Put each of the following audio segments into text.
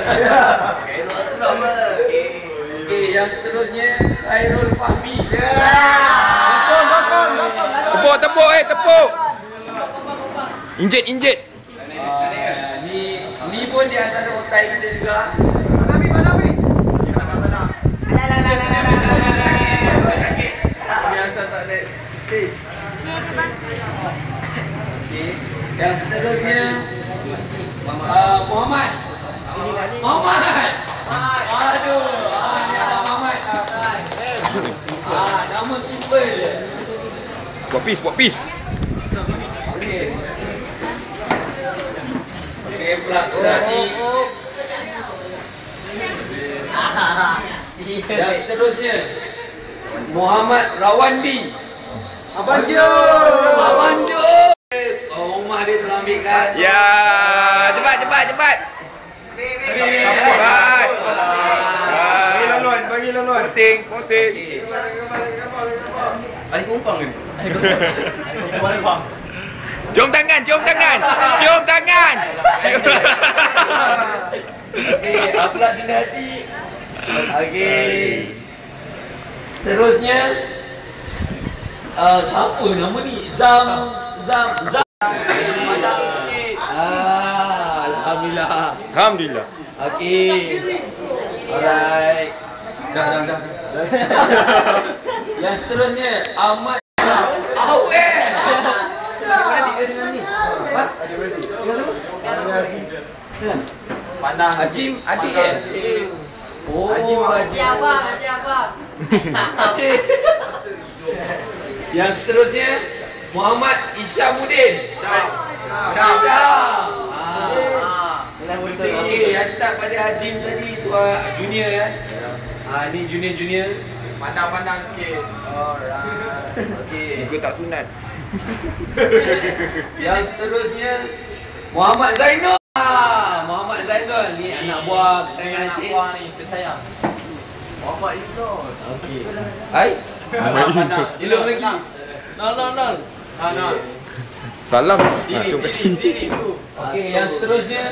Khairul Asram lah. Okey, yang seterusnya Khairul Fahmi. Tepuk, tepuk. Injet. Ni pun di antara otai kita juga. Malami. Biasa tak ada stage. Yang seterusnya Muhammad. Aduh, ni Abang Muhammad. Nama simple je. Buat peace. Okey, pelak tadi. Yang seterusnya Muhammad Rawandi. Abang Jo. Rumah dia tolong ambilkan. Ya, cepat. Bagi laluan. Poting. Balik kumpang ni. Cium tangan. Okey, pelak sini hati. Okey. Seterusnya siapa nama ni? Zam. Alhamdulillah. Okey. Alright. Dah. Yang seterusnya Ahmad Awet. Adik dengan ni. Pandang Hajim adik Oh, Haji Abang. Yang seterusnya Muhammad Isyamuddin. Okey, yang start pada Hajim tadi tu junior ya. Ni junior. Pandang sikit. Alright. Okey. Muka tak sunat. Yang seterusnya Muhammad Zainul. Muhammad Zainul ni anak buah kesayangan Encik. Anak buah ni tersayang. Bapak Yunus. Okey. Hai. Pandang. Belum lagi. Nol. Salam. Diri dulu. Okey, yang seterusnya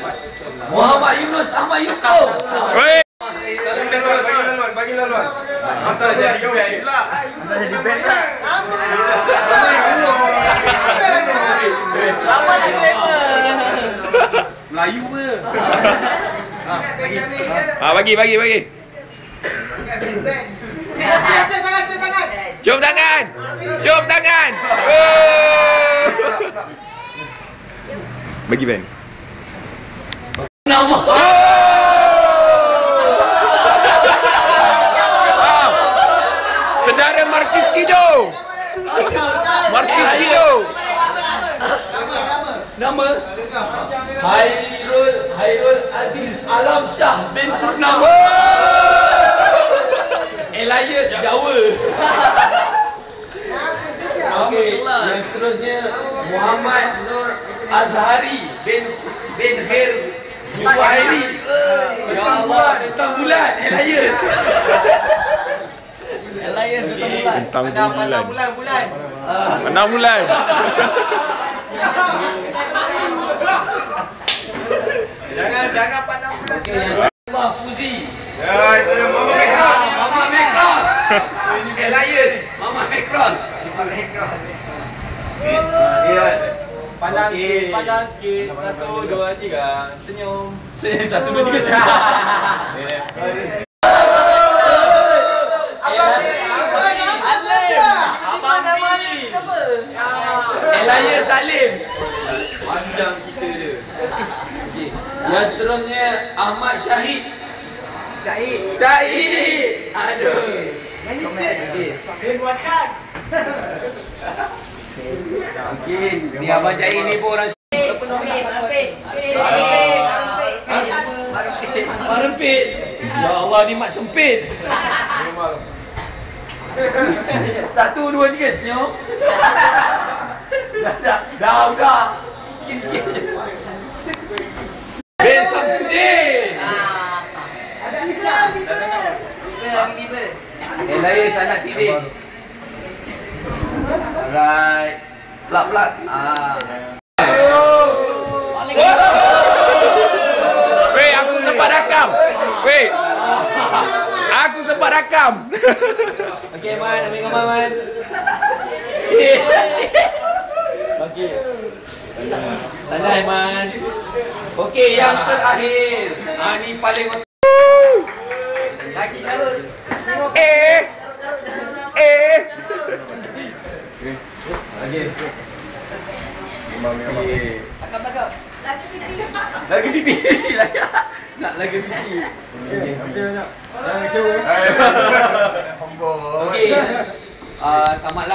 Muhammad Yunus Ahmad Yusof. Weh. Bagi laluan. Antara jadi band pula. Lama nak glamour. Melayu ke? Bagi. Cium tangan. Bagi band. Nama. Saudara Markis Kido. Nama Hairul Aziz Alam Shah bin Purnama. Elias Jawa. Okey, yang seterusnya Muhammad Nur Azhari bin Khair Zuhairi. Ya Allah, bintang bulan Elias. Bintang Bulan. 6 bulan. Jangan pandang bulan. Okey, yang seterusnya Fuzi. Ya, itu Mama Macross. Elias, Mama Macross. Pandang sikit. 1, 2, 3. Senyum. 1, 2, 3. Elias Salim. Panjang cerita dia. Okey. Yang seterusnya Ahmad Syahid. Syahid. Aduh. Nyanyi sikit. Okey, ni Abang Syahid ni pun orang Marempit. Ya Allah, ni mat sempit. 1, 2, 3 senyum. Dah. Sikit. Ben Samsudin. Ada Nikah. Elias anak Cik Din. Alright. Pelak. Weh, aku sempat rakam. Wait. Aku sempat rakam. Okey, Man. Ambil gambar, Man. Okey. Santai, Man. Okey, yang terakhir. Ni paling lagi kalau Okey. Takap. Lagi pipi. Nak lagi pipi. Okey. Okey. Tamatlah.